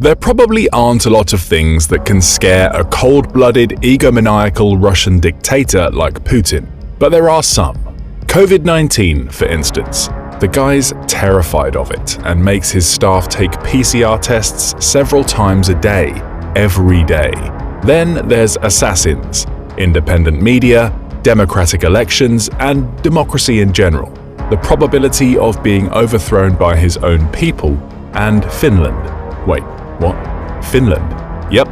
There probably aren't a lot of things that can scare a cold-blooded, egomaniacal Russian dictator like Putin, but there are some. COVID-19, for instance. The guy's terrified of it and makes his staff take PCR tests several times a day, every day. Then there's assassins, independent media, democratic elections, and democracy in general. The probability of being overthrown by his own people, and Finland. Wait, what? Finland? Yep.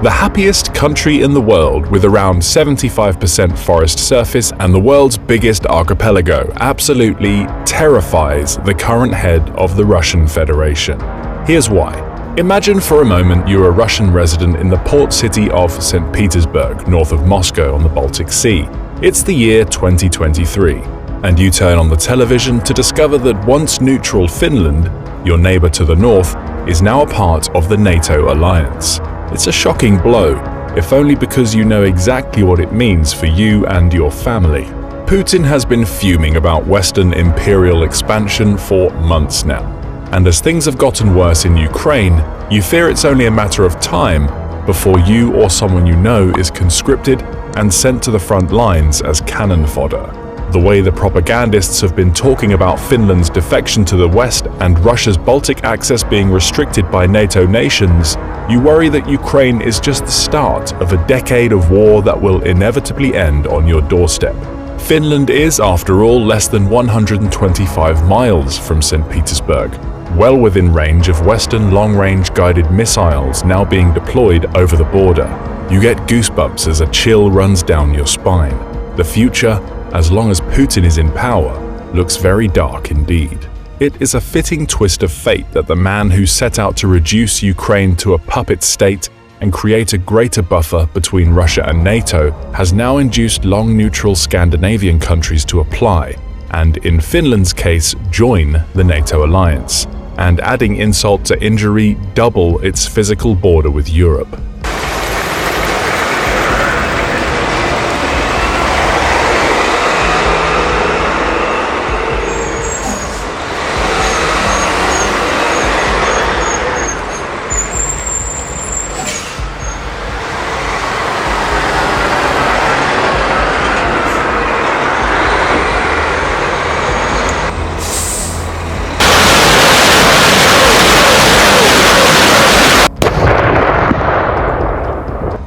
The happiest country in the world with around 75% forest surface and the world's biggest archipelago absolutely terrifies the current head of the Russian Federation. Here's why. Imagine for a moment you're a Russian resident in the port city of St. Petersburg, north of Moscow on the Baltic Sea. It's the year 2023, and you turn on the television to discover that once neutral Finland, your neighbor to the north, is now a part of the NATO alliance. It's a shocking blow, if only because you know exactly what it means for you and your family. Putin has been fuming about Western imperial expansion for months now. And as things have gotten worse in Ukraine, you fear it's only a matter of time before you or someone you know is conscripted and sent to the front lines as cannon fodder. The way the propagandists have been talking about Finland's defection to the West and Russia's Baltic access being restricted by NATO nations, you worry that Ukraine is just the start of a decade of war that will inevitably end on your doorstep. Finland is, after all, less than 125 miles from St. Petersburg, well within range of Western long-range guided missiles now being deployed over the border. You get goosebumps as a chill runs down your spine. The future, as long as Putin is in power, looks very dark indeed. It is a fitting twist of fate that the man who set out to reduce Ukraine to a puppet state and create a greater buffer between Russia and NATO has now induced long-neutral Scandinavian countries to apply, and in Finland's case, join the NATO alliance, and adding insult to injury, double its physical border with Europe.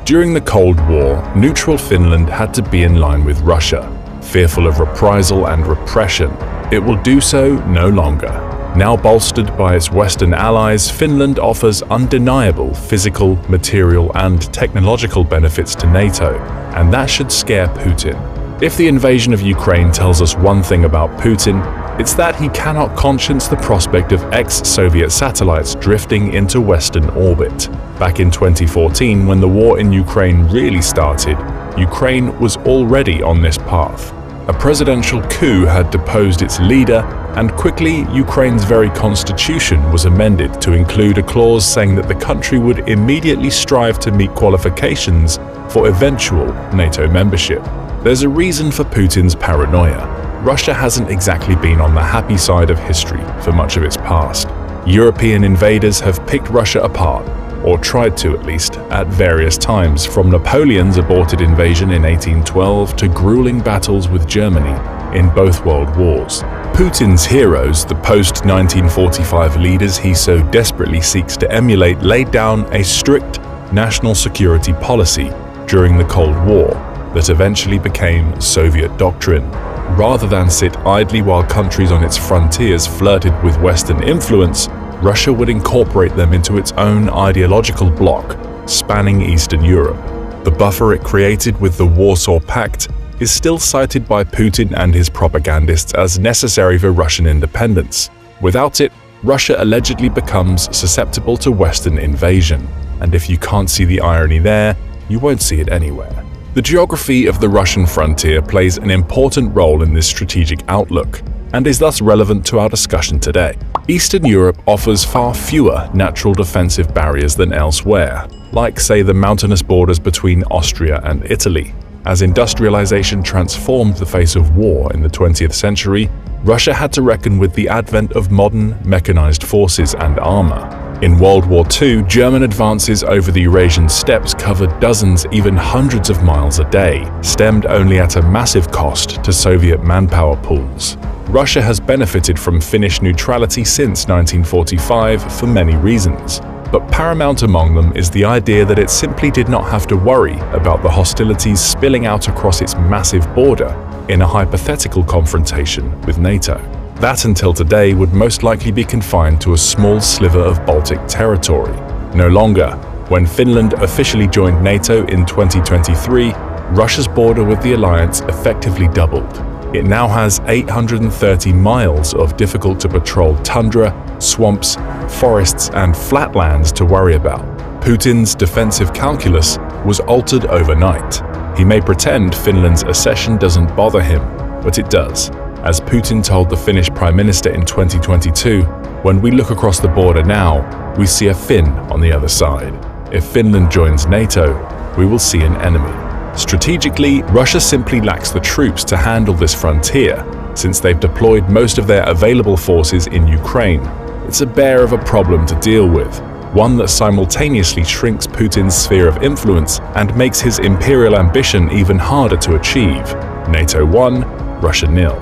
During the Cold War, neutral Finland had to be in line with Russia. Fearful of reprisal and repression, it will do so no longer. Now bolstered by its Western allies, Finland offers undeniable physical, material, and technological benefits to NATO, and that should scare Putin. If the invasion of Ukraine tells us one thing about Putin, it's that he cannot conscience the prospect of ex-Soviet satellites drifting into Western orbit. Back in 2014, when the war in Ukraine really started, Ukraine was already on this path. A presidential coup had deposed its leader, and quickly Ukraine's very constitution was amended to include a clause saying that the country would immediately strive to meet qualifications for eventual NATO membership. There's a reason for Putin's paranoia. Russia hasn't exactly been on the happy side of history for much of its past. European invaders have picked Russia apart, or tried to at least, at various times, from Napoleon's aborted invasion in 1812 to grueling battles with Germany in both world wars. Putin's heroes, the post-1945 leaders he so desperately seeks to emulate, laid down a strict national security policy during the Cold War that eventually became Soviet doctrine. Rather than sit idly while countries on its frontiers flirted with Western influence, Russia would incorporate them into its own ideological bloc, spanning Eastern Europe. The buffer it created with the Warsaw Pact is still cited by Putin and his propagandists as necessary for Russian independence. Without it, Russia allegedly becomes susceptible to Western invasion. And if you can't see the irony there, you won't see it anywhere. The geography of the Russian frontier plays an important role in this strategic outlook, and is thus relevant to our discussion today. Eastern Europe offers far fewer natural defensive barriers than elsewhere, like, say, the mountainous borders between Austria and Italy. As industrialization transformed the face of war in the 20th century, Russia had to reckon with the advent of modern, mechanized forces and armor. In World War II, German advances over the Eurasian steppes covered dozens, even hundreds of miles a day, stemmed only at a massive cost to Soviet manpower pools. Russia has benefited from Finnish neutrality since 1945 for many reasons, but paramount among them is the idea that it simply did not have to worry about the hostilities spilling out across its massive border in a hypothetical confrontation with NATO. That until today would most likely be confined to a small sliver of Baltic territory. No longer. When Finland officially joined NATO in 2023, Russia's border with the alliance effectively doubled. It now has 830 miles of difficult-to-patrol tundra, swamps, forests, and flatlands to worry about. Putin's defensive calculus was altered overnight. He may pretend Finland's accession doesn't bother him, but it does. As Putin told the Finnish Prime Minister in 2022, "When we look across the border now, we see a Finn on the other side. If Finland joins NATO, we will see an enemy." Strategically, Russia simply lacks the troops to handle this frontier, since they've deployed most of their available forces in Ukraine. It's a bear of a problem to deal with, one that simultaneously shrinks Putin's sphere of influence and makes his imperial ambition even harder to achieve. NATO 1, Russia 0.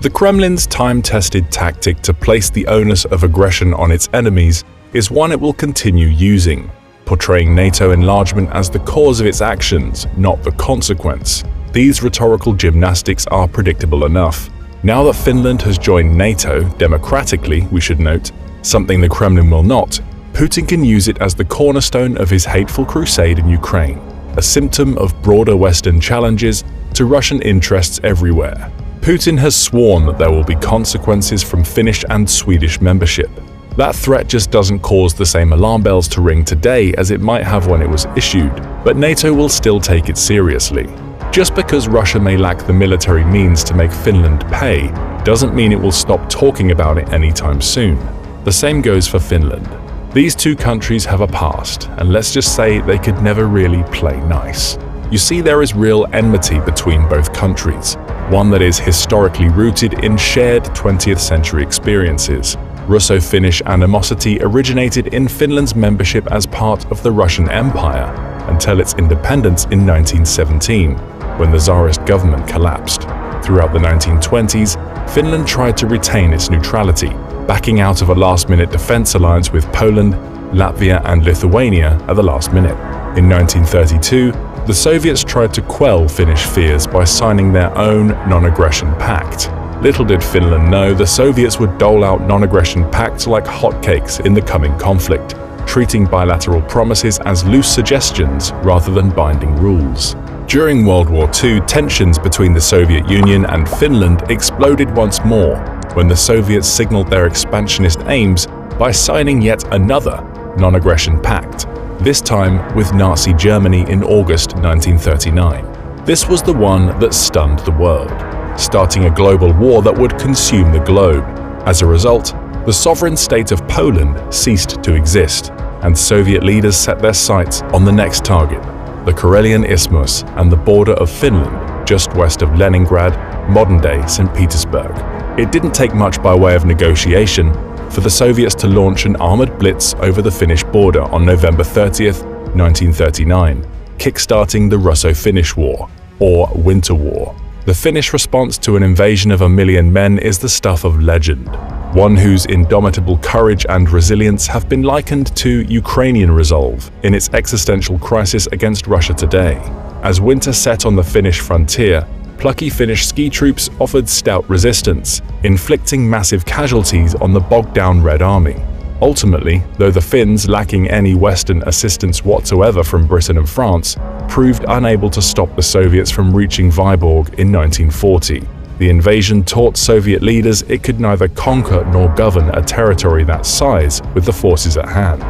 The Kremlin's time-tested tactic to place the onus of aggression on its enemies is one it will continue using, portraying NATO enlargement as the cause of its actions, not the consequence. These rhetorical gymnastics are predictable enough. Now that Finland has joined NATO, democratically, we should note, something the Kremlin will not, Putin can use it as the cornerstone of his hateful crusade in Ukraine, a symptom of broader Western challenges to Russian interests everywhere. Putin has sworn that there will be consequences from Finnish and Swedish membership. That threat just doesn't cause the same alarm bells to ring today as it might have when it was issued, but NATO will still take it seriously. Just because Russia may lack the military means to make Finland pay, doesn't mean it will stop talking about it anytime soon. The same goes for Finland. These two countries have a past, and let's just say they could never really play nice. You see, there is real enmity between both countries, one that is historically rooted in shared 20th century experiences. Russo-Finnish animosity originated in Finland's membership as part of the Russian Empire until its independence in 1917, when the Tsarist government collapsed. Throughout the 1920s, Finland tried to retain its neutrality, backing out of a last-minute defense alliance with Poland, Latvia, and Lithuania at the last minute. In 1932, the Soviets tried to quell Finnish fears by signing their own non-aggression pact. Little did Finland know the Soviets would dole out non-aggression pacts like hotcakes in the coming conflict, treating bilateral promises as loose suggestions rather than binding rules. During World War II, tensions between the Soviet Union and Finland exploded once more when the Soviets signaled their expansionist aims by signing yet another non-aggression pact, this time with Nazi Germany in August 1939. This was the one that stunned the world, starting a global war that would consume the globe. As a result, the sovereign state of Poland ceased to exist, and Soviet leaders set their sights on the next target, the Karelian Isthmus and the border of Finland, just west of Leningrad, modern-day St. Petersburg. It didn't take much by way of negotiation for the Soviets to launch an armored blitz over the Finnish border on November 30th, 1939, kickstarting the Russo-Finnish War, or Winter War. The Finnish response to an invasion of 1 million men is the stuff of legend, one whose indomitable courage and resilience have been likened to Ukrainian resolve in its existential crisis against Russia today. As winter set on the Finnish frontier, plucky Finnish ski troops offered stout resistance, inflicting massive casualties on the bogged-down Red Army. Ultimately, though the Finns, lacking any Western assistance whatsoever from Britain and France, proved unable to stop the Soviets from reaching Vyborg in 1940. The invasion taught Soviet leaders it could neither conquer nor govern a territory that size with the forces at hand.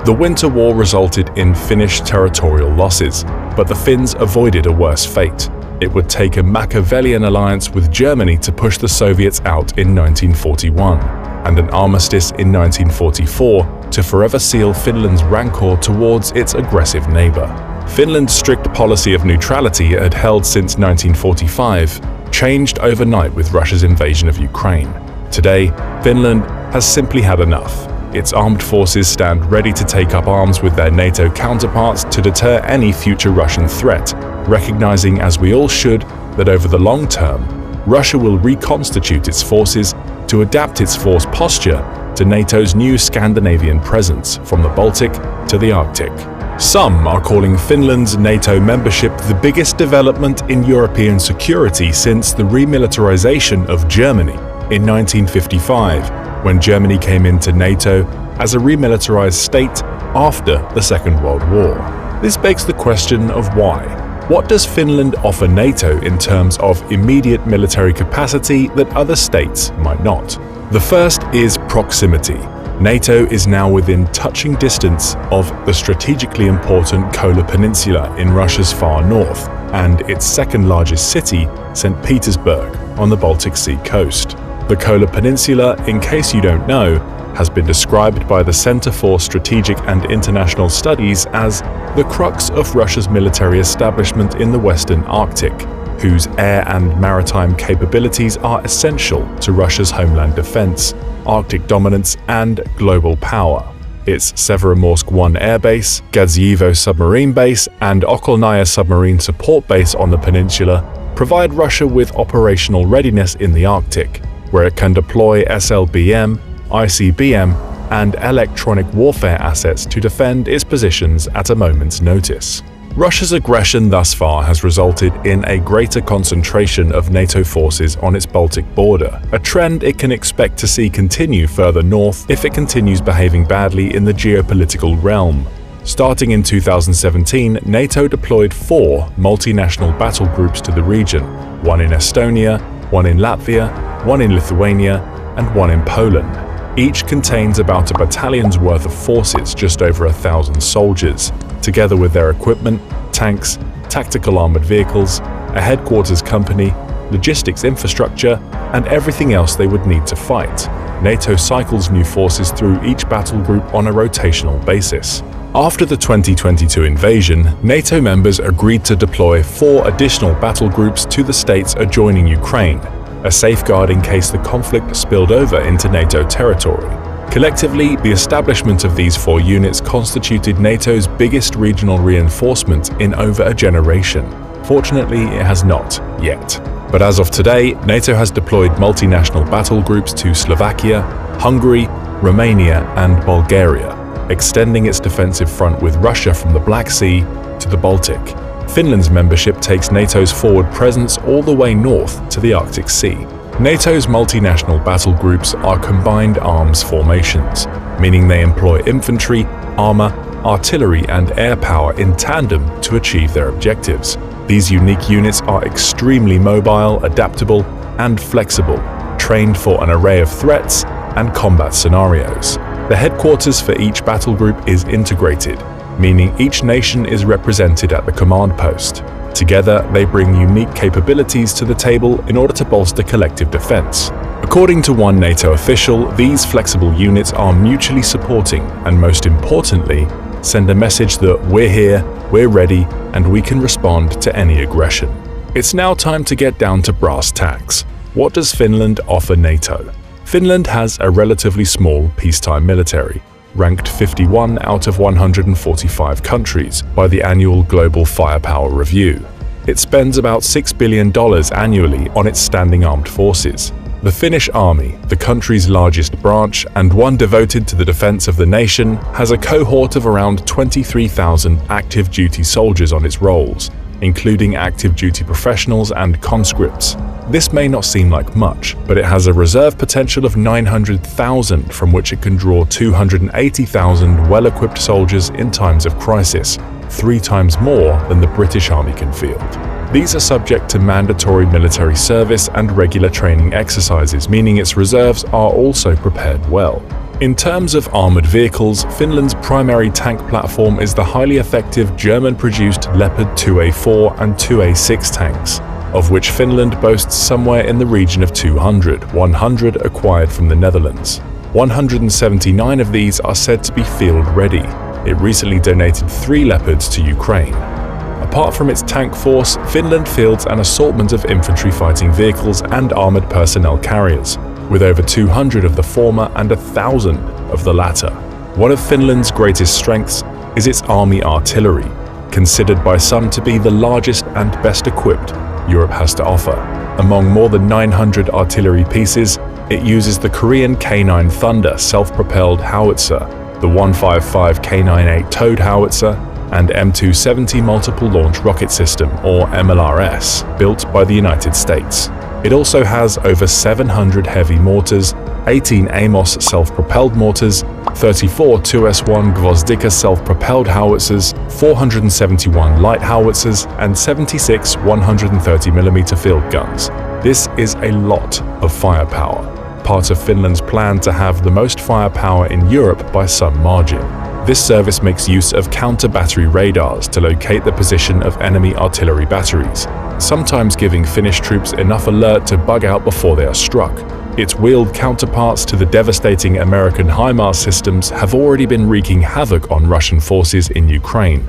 The Winter War resulted in Finnish territorial losses, but the Finns avoided a worse fate. It would take a Machiavellian alliance with Germany to push the Soviets out in 1941, and an armistice in 1944 to forever seal Finland's rancor towards its aggressive neighbor. Finland's strict policy of neutrality it had held since 1945 changed overnight with Russia's invasion of Ukraine. Today, Finland has simply had enough. Its armed forces stand ready to take up arms with their NATO counterparts to deter any future Russian threat, recognizing, as we all should, that over the long term, Russia will reconstitute its forces to adapt its force posture to NATO's new Scandinavian presence from the Baltic to the Arctic. Some are calling Finland's NATO membership the biggest development in European security since the remilitarization of Germany in 1955, when Germany came into NATO as a remilitarized state after the Second World War. This begs the question of why. What does Finland offer NATO in terms of immediate military capacity that other states might not? The first is proximity. NATO is now within touching distance of the strategically important Kola Peninsula in Russia's far north, and its second largest city, St. Petersburg, on the Baltic Sea coast. The Kola Peninsula, in case you don't know, has been described by the Center for Strategic and International Studies as the crux of Russia's military establishment in the Western Arctic, whose air and maritime capabilities are essential to Russia's homeland defense, Arctic dominance, and global power. Its Severomorsk-1 airbase, Gadzhievo submarine base, and Okolnaya submarine support base on the peninsula provide Russia with operational readiness in the Arctic, where it can deploy SLBM, ICBM, and electronic warfare assets to defend its positions at a moment's notice. Russia's aggression thus far has resulted in a greater concentration of NATO forces on its Baltic border, a trend it can expect to see continue further north if it continues behaving badly in the geopolitical realm. Starting in 2017, NATO deployed 4 multinational battle groups to the region, one in Estonia, one in Latvia, one in Lithuania, and one in Poland. Each contains about a battalion's worth of forces, just over 1,000 soldiers, together with their equipment, tanks, tactical armored vehicles, a headquarters company, logistics infrastructure, and everything else they would need to fight. NATO cycles new forces through each battle group on a rotational basis. After the 2022 invasion, NATO members agreed to deploy 4 additional battle groups to the states adjoining Ukraine, a safeguard in case the conflict spilled over into NATO territory. Collectively, the establishment of these 4 units constituted NATO's biggest regional reinforcement in over a generation. Fortunately, it has not yet. But as of today, NATO has deployed multinational battle groups to Slovakia, Hungary, Romania, and Bulgaria, extending its defensive front with Russia from the Black Sea to the Baltic. Finland's membership takes NATO's forward presence all the way north to the Arctic Sea. NATO's multinational battle groups are combined arms formations, meaning they employ infantry, armor, artillery, and air power in tandem to achieve their objectives. These unique units are extremely mobile, adaptable, and flexible, trained for an array of threats and combat scenarios. The headquarters for each battle group is integrated, meaning each nation is represented at the command post. Together, they bring unique capabilities to the table in order to bolster collective defense. According to one NATO official, these flexible units are mutually supporting and, most importantly, send a message that we're here, we're ready, and we can respond to any aggression. It's now time to get down to brass tacks. What does Finland offer NATO? Finland has a relatively small peacetime military, ranked 51 out of 145 countries by the annual Global Firepower Review. It spends about $6 billion annually on its standing armed forces. The Finnish army, the country's largest branch and one devoted to the defense of the nation, has a cohort of around 23,000 active duty soldiers on its rolls, including active duty professionals and conscripts. This may not seem like much, but it has a reserve potential of 900,000 from which it can draw 280,000 well-equipped soldiers in times of crisis, 3 times more than the British Army can field. These are subject to mandatory military service and regular training exercises, meaning its reserves are also prepared well. In terms of armored vehicles, Finland's primary tank platform is the highly effective German-produced Leopard 2A4 and 2A6 tanks, of which Finland boasts somewhere in the region of 200, 100 acquired from the Netherlands. 179 of these are said to be field-ready. It recently donated 3 Leopards to Ukraine. Apart from its tank force, Finland fields an assortment of infantry fighting vehicles and armored personnel carriers, with over 200 of the former and 1,000 of the latter. One of Finland's greatest strengths is its army artillery, considered by some to be the largest and best equipped Europe has to offer. Among more than 900 artillery pieces, it uses the Korean K9 Thunder self-propelled howitzer, the 155 K98 towed howitzer, and M270 multiple launch rocket system, or MLRS, built by the United States. It also has over 700 heavy mortars, 18 Amos self-propelled mortars, 34 2S1 Gvozdika self-propelled howitzers, 471 light howitzers, and 76 130mm field guns. This is a lot of firepower, part of Finland's plan to have the most firepower in Europe by some margin. This service makes use of counter-battery radars to locate the position of enemy artillery batteries, sometimes giving Finnish troops enough alert to bug out before they are struck. Its wheeled counterparts to the devastating American HIMARS systems have already been wreaking havoc on Russian forces in Ukraine.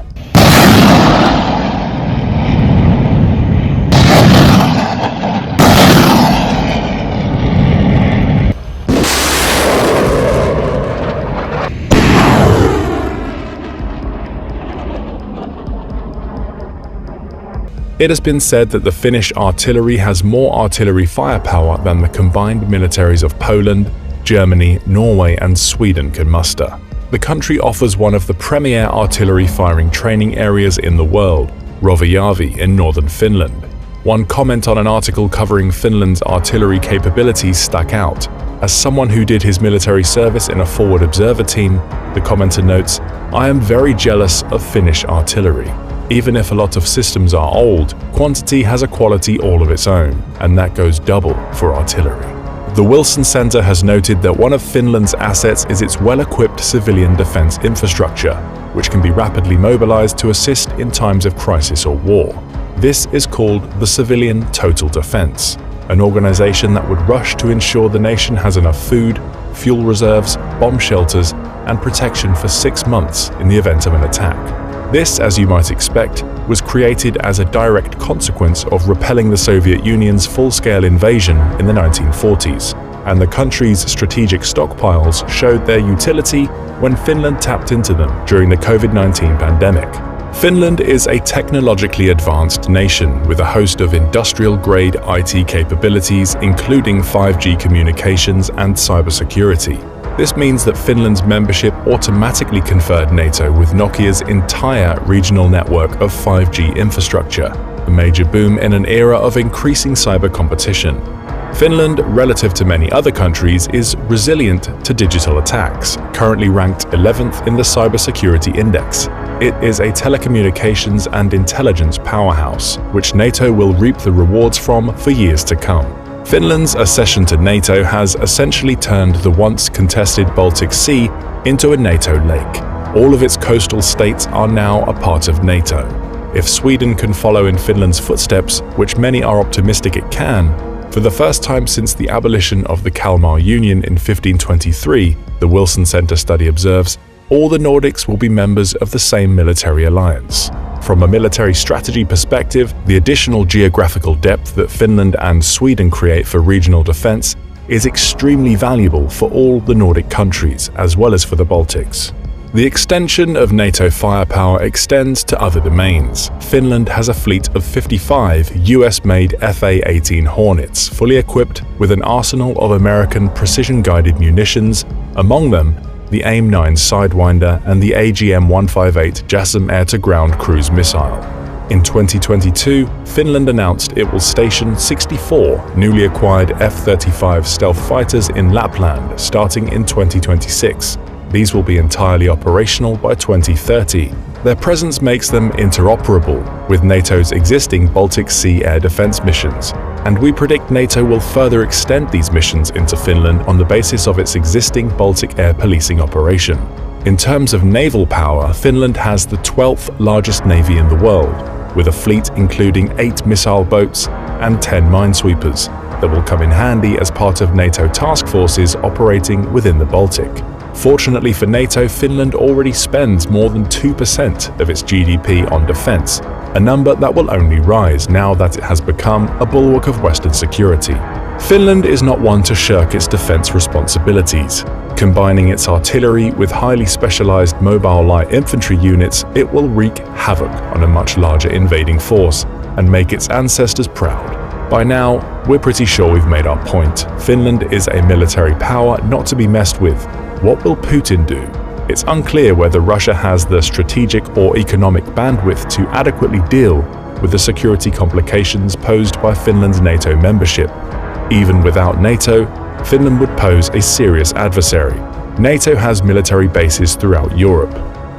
It has been said that the Finnish artillery has more artillery firepower than the combined militaries of Poland, Germany, Norway, and Sweden can muster. The country offers one of the premier artillery firing training areas in the world, Rovajärvi in northern Finland. One comment on an article covering Finland's artillery capabilities stuck out. As someone who did his military service in a forward observer team, the commenter notes, "I am very jealous of Finnish artillery. Even if a lot of systems are old, quantity has a quality all of its own, and that goes double for artillery." The Wilson Center has noted that one of Finland's assets is its well-equipped civilian defense infrastructure, which can be rapidly mobilized to assist in times of crisis or war. This is called the Civilian Total Defense, an organization that would rush to ensure the nation has enough food, fuel reserves, bomb shelters, and protection for 6 months in the event of an attack. This, as you might expect, was created as a direct consequence of repelling the Soviet Union's full-scale invasion in the 1940s, and the country's strategic stockpiles showed their utility when Finland tapped into them during the COVID-19 pandemic. Finland is a technologically advanced nation with a host of industrial-grade IT capabilities, including 5G communications and cybersecurity. This means that Finland's membership automatically conferred NATO with Nokia's entire regional network of 5G infrastructure, a major boom in an era of increasing cyber competition. Finland, relative to many other countries, is resilient to digital attacks, currently ranked 11th in the Cybersecurity Index. It is a telecommunications and intelligence powerhouse, which NATO will reap the rewards from for years to come. Finland's accession to NATO has essentially turned the once contested Baltic Sea into a NATO lake. All of its coastal states are now a part of NATO. If Sweden can follow in Finland's footsteps, which many are optimistic it can, for the first time since the abolition of the Kalmar Union in 1523, the Wilson Center study observes, all the Nordics will be members of the same military alliance. From a military strategy perspective, the additional geographical depth that Finland and Sweden create for regional defense is extremely valuable for all the Nordic countries, as well as for the Baltics. The extension of NATO firepower extends to other domains. Finland has a fleet of 55 US-made FA-18 Hornets, fully equipped with an arsenal of American precision-guided munitions, among them the AIM-9 Sidewinder and the AGM-158 JASSM air-to-ground cruise missile. In 2022, Finland announced it will station 64 newly acquired F-35 stealth fighters in Lapland starting in 2026. These will be entirely operational by 2030. Their presence makes them interoperable with NATO's existing Baltic Sea air defense missions, and we predict NATO will further extend these missions into Finland on the basis of its existing Baltic air policing operation. In terms of naval power, Finland has the 12th largest navy in the world, with a fleet including 8 missile boats and 10 minesweepers that will come in handy as part of NATO task forces operating within the Baltic. Fortunately for NATO, Finland already spends more than 2% of its GDP on defense, a number that will only rise now that it has become a bulwark of Western security. Finland is not one to shirk its defense responsibilities. Combining its artillery with highly specialized mobile light infantry units, it will wreak havoc on a much larger invading force and make its ancestors proud. By now, we're pretty sure we've made our point. Finland is a military power not to be messed with. What will Putin do? It's unclear whether Russia has the strategic or economic bandwidth to adequately deal with the security complications posed by Finland's NATO membership. Even without NATO, Finland would pose a serious adversary. NATO has military bases throughout Europe.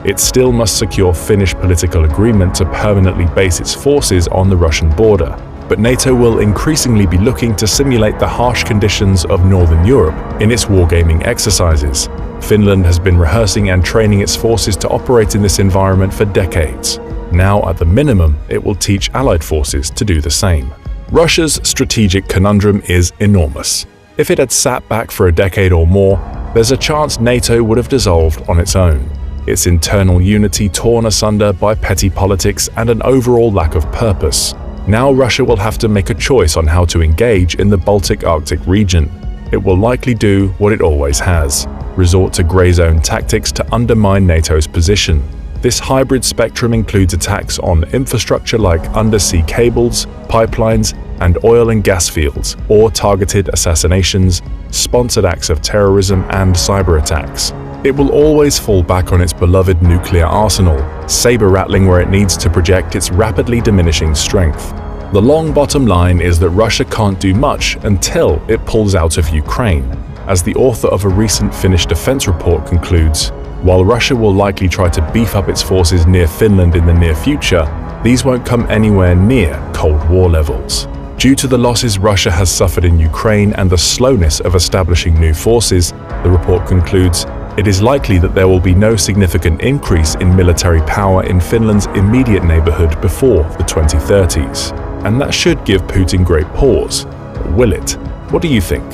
It still must secure Finnish political agreement to permanently base its forces on the Russian border. But NATO will increasingly be looking to simulate the harsh conditions of Northern Europe in its wargaming exercises. Finland has been rehearsing and training its forces to operate in this environment for decades. Now, at the minimum, it will teach allied forces to do the same. Russia's strategic conundrum is enormous. If it had sat back for a decade or more, there's a chance NATO would have dissolved on its own, its internal unity torn asunder by petty politics and an overall lack of purpose. Now Russia will have to make a choice on how to engage in the Baltic-Arctic region. It will likely do what it always has, resort to grey zone tactics to undermine NATO's position. This hybrid spectrum includes attacks on infrastructure like undersea cables, pipelines, and oil and gas fields, or targeted assassinations, sponsored acts of terrorism, and cyber attacks. It will always fall back on its beloved nuclear arsenal, saber-rattling where it needs to project its rapidly diminishing strength. The long bottom line is that Russia can't do much until it pulls out of Ukraine. As the author of a recent Finnish defense report concludes, while Russia will likely try to beef up its forces near Finland in the near future, these won't come anywhere near Cold War levels. Due to the losses Russia has suffered in Ukraine and the slowness of establishing new forces, the report concludes, it is likely that there will be no significant increase in military power in Finland's immediate neighborhood before the 2030s. And that should give Putin great pause. Will it? What do you think?